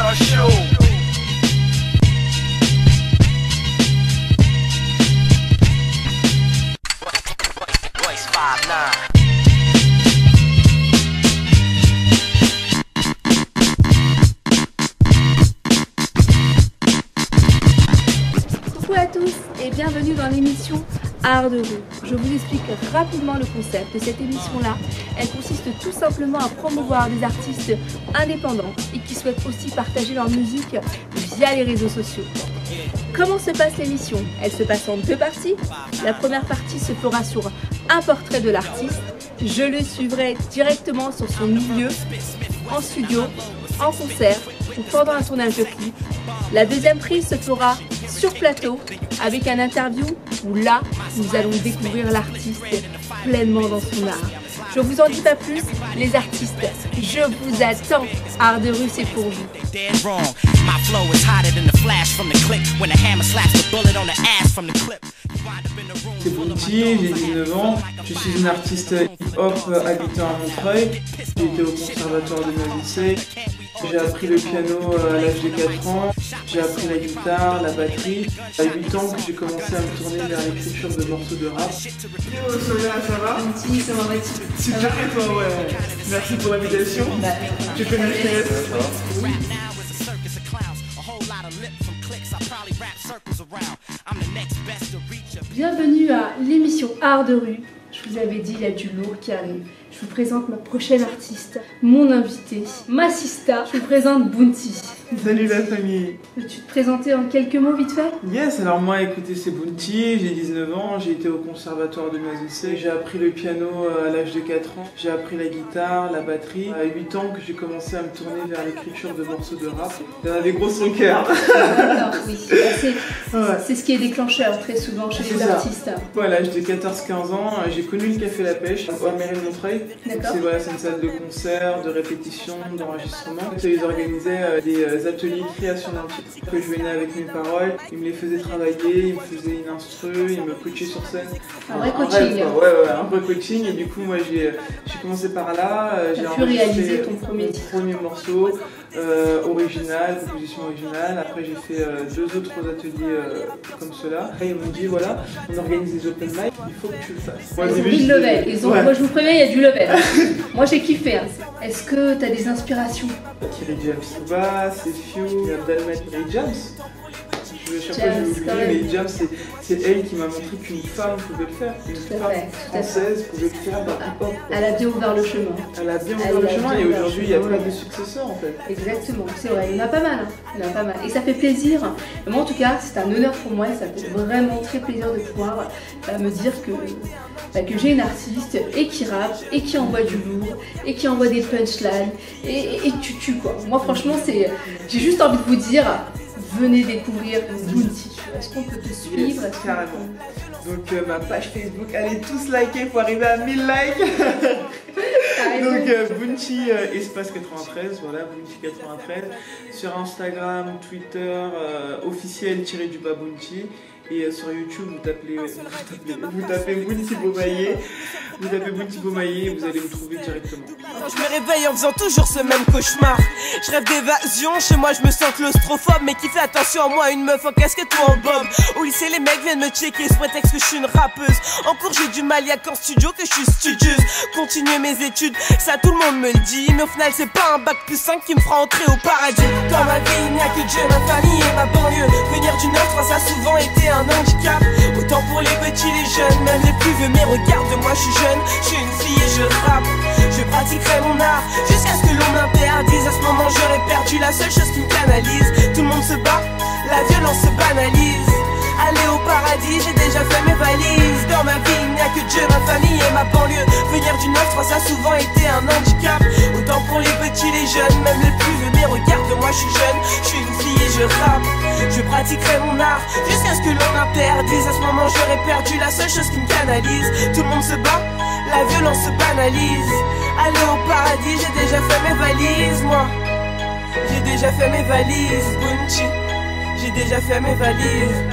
All-Star Show. Royce 5'9". Coucou à tous et bienvenue dans l'émission Art de rue. Je vous explique rapidement le concept de cette émission-là. Elle consiste tout simplement à promouvoir des artistes indépendants et qui souhaitent aussi partager leur musique via les réseaux sociaux. Comment se passe l'émission? Elle se passe en deux parties. La première partie se fera sur un portrait de l'artiste. Je le suivrai directement sur son milieu, en studio, en concert ou pendant un tournage de clip. La deuxième prise se fera sur plateau avec un interview où là, nous allons découvrir l'artiste pleinement dans son art. Je vous en dis pas plus, les artistes, je vous attends. Art de rue, c'est pour vous. C'est Bounty, j'ai 19 ans, je suis une artiste hip-hop habitant à Montreuil. J'ai été au conservatoire de ma lycée. J'ai appris le piano à l'âge de 4 ans, j'ai appris la guitare, la batterie. À 8 ans, j'ai commencé à me tourner vers l'écriture de morceaux de rap. Yo Sonia, ça va? Bounty, ça va être Super et toi, ouais. Merci pour l'invitation. Tu connais le PS? Oui. Bienvenue à l'émission Art de rue. Je vous avais dit, il y a du lourd qui arrive. Je vous présente ma prochaine artiste, mon invité, ma sista. Je vous présente Bounty. Salut la famille. Peux-tu te présenter en quelques mots vite fait? Yes, alors moi écoutez c'est Bounty, j'ai 19 ans, j'ai été au conservatoire de ma lycée. J'ai appris le piano à l'âge de 4 ans, j'ai appris la guitare, la batterie. À 8 ans que j'ai commencé à me tourner vers l'écriture de morceaux de rap. Il y en avait gros son cœur. D'accord, oui. C'est ce qui est déclencheur très souvent chez les artistes. À l'âge de 14-15 ans, j'ai connu le Café La Pêche à mairie de Montreuil. C'est une salle de concert, de répétition, d'enregistrement. Ils organisaient des ateliers de création d'un titre que je venais avec mes paroles. Ils me les faisaient travailler, ils me faisaient une instru, ils me coachaient sur scène. Un vrai coaching. Ouais, un vrai coaching. Et du coup, moi j'ai commencé par là. J'ai réalisé ton premier morceau original, composition originale. Après, j'ai fait deux autres ateliers comme cela. Après, ils m'ont dit voilà, on organise des open mic, il faut que tu le fasses. Moi, moi je vous préviens, il y a du level. Moi j'ai kiffé. Hein. Est-ce que tu as des inspirations? Thierry James Touba, c'est Few, Abdelmet Thierry James. Chaque fois je l'oublie, mais James c'est elle qui m'a montré qu'une femme pouvait le faire. Une femme française pouvait le faire dans le hip-hop. Elle a bien ouvert le chemin. Elle a bien ouvert le chemin et aujourd'hui il y a plein de successeurs en fait. Exactement, c'est vrai, il y en a pas mal. Il y en a pas mal. Et ça fait plaisir. Et moi en tout cas, c'est un honneur pour moi et ça me fait vraiment très plaisir de pouvoir me dire que j'ai une artiste et qui rappe et qui envoie du lourd et qui envoie des punchlines et tu tues quoi. Moi franchement j'ai juste envie de vous dire venez découvrir Bounty. Est-ce qu'on peut te suivre? Carrément. Donc ma page Facebook, allez tous liker pour arriver à 1000 likes. Donc Bounty espace 93, voilà Bounty 93. Sur Instagram, Twitter, officiel _ Bounty. Et sur YouTube, vous tapez Bounty Beaumaillé. Vous tapez Bounty Beaumaillé et vous allez me trouver directement. Je me réveille en faisant toujours ce même cauchemar. Je rêve d'évasion, chez moi je me sens claustrophobe. Mais qui fait attention à moi, une meuf en casquette ou en bob. Au lycée les mecs viennent me checker sous prétexte que je suis une rappeuse. En cours j'ai du mal, y'a qu'en studio que je suis studieuse. Continuer mes études, ça tout le monde me le dit. Mais au final c'est pas un bac plus 5 qui me fera entrer au paradis. Dans ma vie il n'y a que Dieu, ma famille et ma banlieue. Venir du 9-3 ça a souvent été un handicap. Autant pour les petits, les jeunes, même les plus vieux. Mais regarde-moi, je suis jeune, je suis une fille et je rappe. Je pratiquerai mon art jusqu'à ce que l'on m'interdise. À ce moment j'aurais perdu la seule chose qui me canalise. Tout le monde se bat, la violence se banalise. Aller au paradis, j'ai déjà fait mes valises. Dans ma vie, il n'y a que Dieu, ma famille et ma banlieue. Venir du 9-3, ça a souvent été un handicap. Autant pour les petits, les jeunes, même les plus vieux. Mais regarde-moi, je suis jeune, je suis une fille et je rappe. Je pratiquerai mon art jusqu'à ce que l'on m'interdise. À ce moment, j'aurais perdu la seule chose qui me canalise. Tout le monde se bat, la violence se banalise. Aller au paradis, j'ai déjà fait mes valises, moi. J'ai déjà fait mes valises, Bounty. J'ai déjà fait mes valises.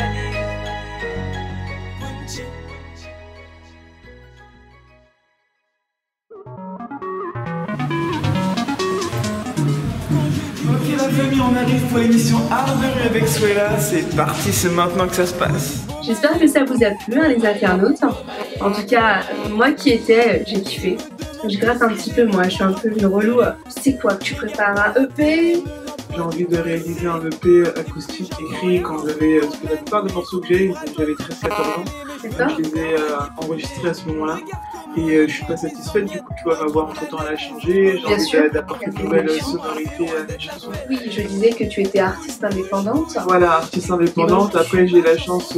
Ok la les amis, on arrive pour l'émission Art de rue avec Swella. C'est parti, c'est maintenant que ça se passe. J'espère que ça vous a plu, hein, les internautes. En tout cas, moi qui étais, j'ai kiffé. Je gratte un petit peu, moi, je suis un peu une relou. C'est quoi que tu prépares un EP? J'ai envie de réaliser un EP acoustique écrit quand j'avais... parce que la plupart des morceaux que j'avais 13-14 ans. Donc je les ai enregistrés à ce moment-là. Et je suis pas satisfaite, du coup tu vas m'avoir entre temps, elle a changé. J'ai envie d'apporter une nouvelle sonorité à la chanson. Oui, je disais que tu étais artiste indépendante. Voilà, artiste indépendante. Après j'ai la chance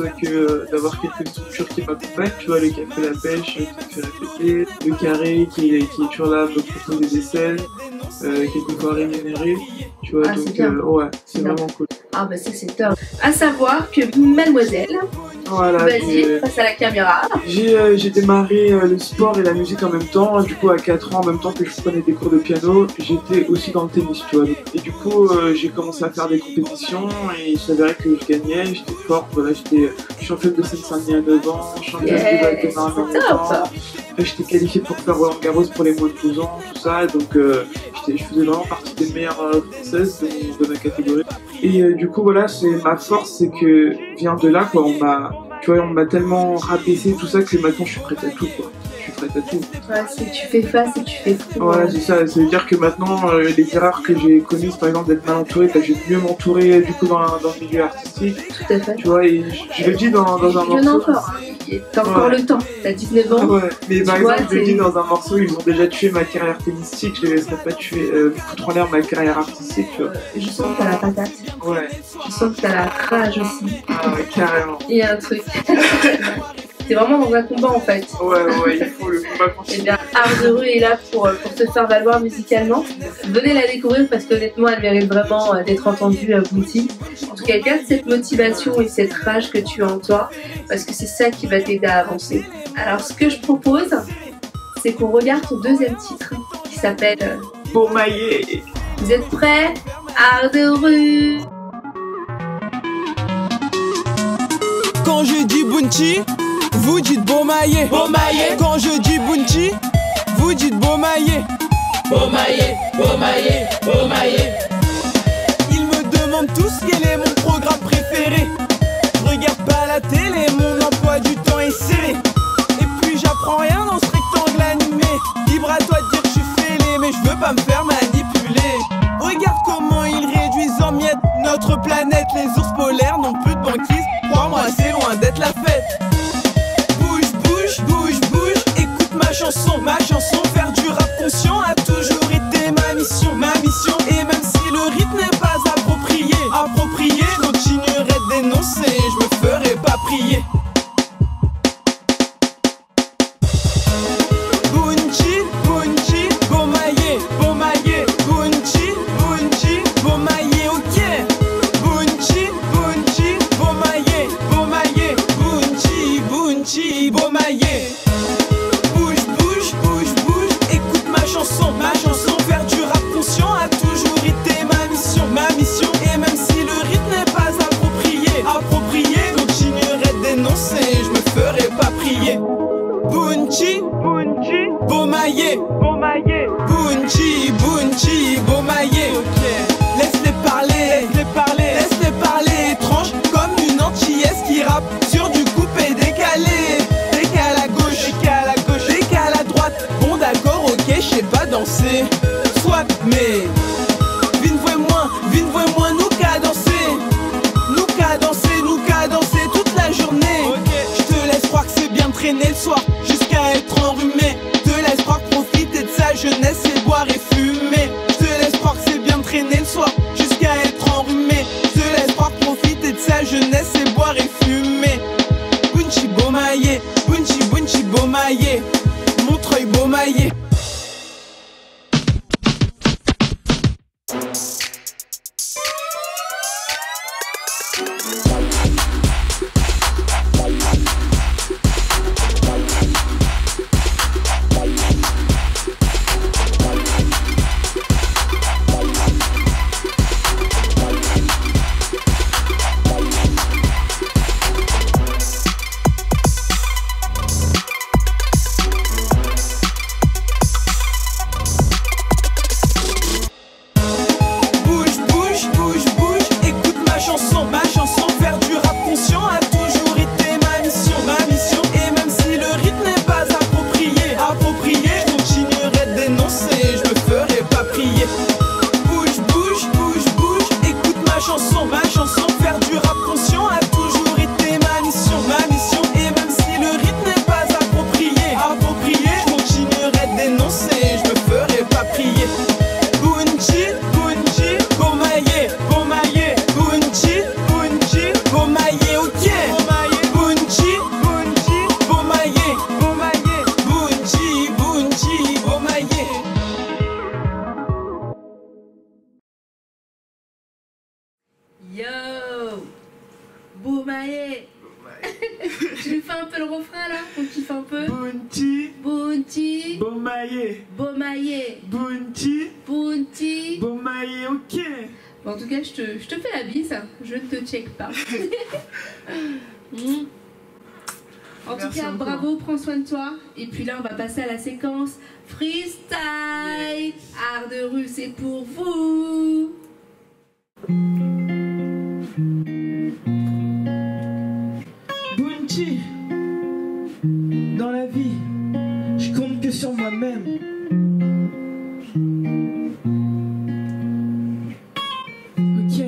d'avoir quelques structures qui m'accompagnent. Tu vois, le Café La Pêche qui me fait répéter, le Carré qui est toujours là, me propose des scènes, quelquefois rémunéré. Tu vois, donc ouais, c'est vraiment cool. Ah bah ça c'est top. À savoir que mademoiselle, voilà, vas-y, face à la caméra. J'ai démarré le sport et la musique en même temps. Du coup, à 4 ans, en même temps que je prenais des cours de piano, j'étais aussi dans le tennis, tu vois. Et du coup, j'ai commencé à faire des compétitions et il s'avérait que je gagnais, j'étais forte. Voilà, j'étais championne de Seine-Saint-Denis à 9 ans, championne de Val-de-Marne à 9 ans. J'étais qualifiée pour faire Roland Garros pour les moins de 12 ans, tout ça. Donc, je faisais vraiment partie des meilleures françaises de ma catégorie. Et du coup, voilà, ma force, c'est que vient de là, quoi. On m'a tellement rabaissé tout ça que maintenant je suis prête à tout, quoi. Je suis prête à tout. Ouais, c'est tu fais face et tu fais tout. Voilà, c'est ça. Ça veut dire que maintenant, les erreurs que j'ai commises, par exemple, d'être mal entourée, j'ai mieux m'entourer du coup dans le milieu artistique. Tout à fait. Tu vois, et je le dis dans un morceau. Jeune encore, t'as encore le temps, t'as 19 ans. Ouais, mais par exemple, je le dis dans un morceau, ils ont déjà tué ma carrière tennistique, je les laisserai pas tuer, foutre en l'air ma carrière artistique, tu vois. Je sens que t'as la patate. Ouais. Je sens que t'as la rage aussi. Ah ouais, carrément. Il y a un truc. T'es vraiment dans un combat en fait. Ouais, il faut le combat continue. Et bien, Art de rue est là pour te faire valoir musicalement. Venez la découvrir parce qu'honnêtement, elle mérite vraiment d'être entendue à Bounty. En tout cas, garde cette motivation et cette rage que tu as en toi parce que c'est ça qui va t'aider à avancer. Alors, ce que je propose, c'est qu'on regarde ton deuxième titre qui s'appelle Beaumaillé. Vous êtes prêts? Art de rue. Quand je dis Bounty, vous dites Beaumaillé. Beaumaillé. Quand je dis Bounty, vous dites Beaumaillé. Beaumaillé, Beaumaillé, Beaumaillé. Ils me demandent tous quel est mon programme préféré. Je regarde pas la télé, mon emploi du temps est serré. Et puis j'apprends rien dans ce rectangle animé. Libre à toi de dire que je suis fêlé, mais je veux pas me faire manipuler. Regarde comment ils réduisent en miettes notre planète. Les ours polaires n'ont plus de banquise. Crois-moi, c'est loin d'être la fête. Bouge, bouge, bouge, bouge. Écoute ma chanson, ma chanson. Faire du rap conscient a toujours été ma mission, ma mission. Et même si le rythme n'est pas approprié, je continuerai de dénoncer. Je me ferai pas prier. Bounty, Bounty, Beaumaillé, Beaumaillé. Bounty, Bounty, Beaumaillé, ok. Bounty, Bounty, Beaumaillé, Beaumaillé, Bounty. Yo Boumaye. Tu nous fais un peu le refrain là? On kiffe un peu. Bounty, Bounty, Bomaye, Bomaye, Bounty, Bounty. Bomaye, ok. Bon, en tout cas, je te fais la bise, je ne te check pas. En tout Merci cas, encore. bravo, prends soin de toi. Et puis là, on va passer à la séquence freestyle. Art de rue, c'est pour vous. Bounty, dans la vie, je compte que sur moi-même. Ok.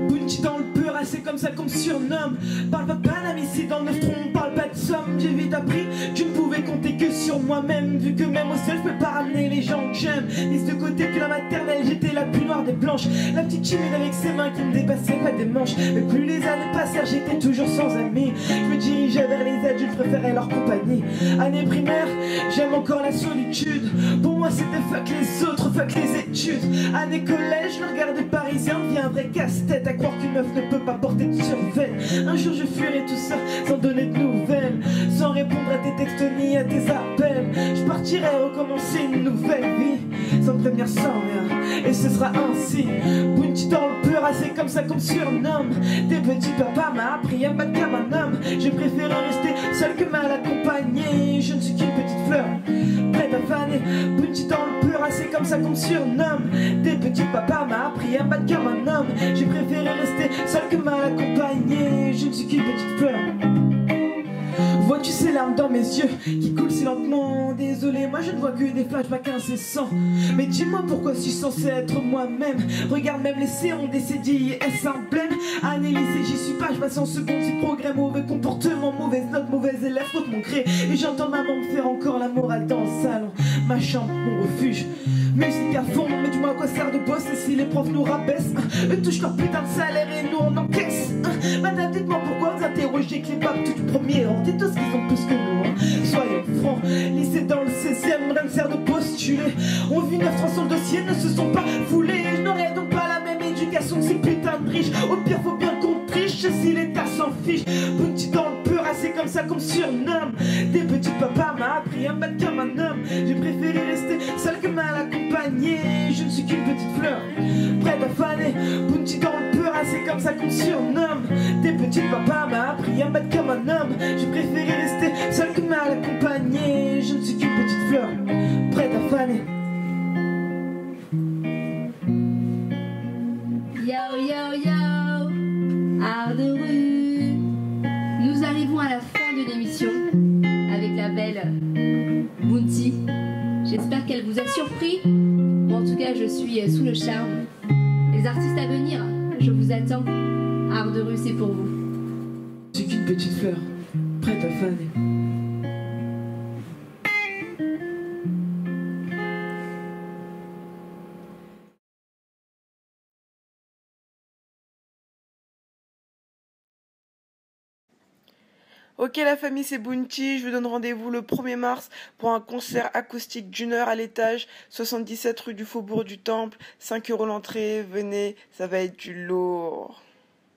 Bounty dans le peur, c'est comme ça qu'on me surnomme. Parle pas paname ici dans le front, on parle pas de somme. J'ai vite appris que je ne pouvais compter que sur moi-même. Vu que même au seul, je peux pas ramener les gens que j'aime. Mise de côté que la maternelle, j'étais la plus noire des blanches. La petite timide avec ses mains qui me dépassaient pas des manches. Mais plus les années passèrent, j'étais toujours sans amis. Je me dirigeais vers les adultes, je préférais leur compagnie. Année primaire, j'aime encore la solitude. Pour moi c'était fuck les autres, fuck les études. Année collège, le regard des parisiens devient un vrai casse-tête. À croire qu'une meuf ne peut pas porter de survêt. Un jour je fuirai tout ça sans donner de nouvelles, sans répondre à tes textos ni à tes appels. Je partirai recommencer une nouvelle vie, sans me prévenir, sans rien, et ce sera ainsi. Bounty dans le peur, c'est comme ça qu'on me surnomme. Des petits papas m'a appris à me battre comme un homme. J'ai préféré rester seul que mal accompagné. Je ne suis qu'une petite fleur, prête à faner. Bounty dans le peur, c'est comme ça qu'on me surnomme. Des petits papas m'a appris à me battre comme un homme. J'ai préféré rester seul que mal accompagné. Je ne suis qu'une petite fleur. Vois-tu ces larmes dans mes yeux qui coulent si lentement? Désolé, moi je ne vois que des flashbacks incessants. Mais dis-moi pourquoi je suis censé être moi-même. Regarde même les sérons des CDI, est-ce un blême? Analyser, j'y suis pas, je passe en seconde. Si progrès, mauvais comportement, mauvaise note, mauvais élève, faute mon gré. Et j'entends maman me faire encore la morale dans le salon. Ma chambre, mon refuge, musique à fond. Mais dis-moi à quoi sert de bosser si les profs nous rabaissent? Eux touchent leur putain de salaire et nous on encaisse. Madame, dites-moi pourquoi vous interrogez que les babes tout du premier rang. Dites tous qu'ils ont plus que nous, hein. Soyons francs, lycée dans le 16e, rien ne sert de postuler. On vit 900 dossiers, ne se sont pas foulés. Je n'aurais donc pas la même éducation que ces putains de riches. Au pire faut bien qu'on triche si l'État s'en fiche. Bounty dans le peur, c'est comme ça qu'on me surnomme. Des petits papas m'a appris à me battre comme un homme. J'ai préféré rester seul que mal accompagné. Je ne suis qu'une petite fleur, prête à faner. Bounty dans le peur, c'est comme ça qu'on me surnomme. Des petits papas m'a appris à me battre comme un homme. J'ai préféré rester seul que mal accompagné. Je ne suis qu'une petite fleur, prête à faner. Yo yo yo, art de rue. Nous arrivons à la fin de l'émission avec la belle Bounty. J'espère qu'elle vous a surpris. Bon, en tout cas, je suis sous le charme. Les artistes à venir, je vous attends. Art de rue, c'est pour vous. Je suis qu'une petite fleur, prête à faner. Ok la famille, c'est Bounty, je vous donne rendez-vous le 1er mars pour un concert acoustique d'1 heure à l'étage, 77 rue du Faubourg du Temple, 5 € l'entrée, venez, ça va être du lourd.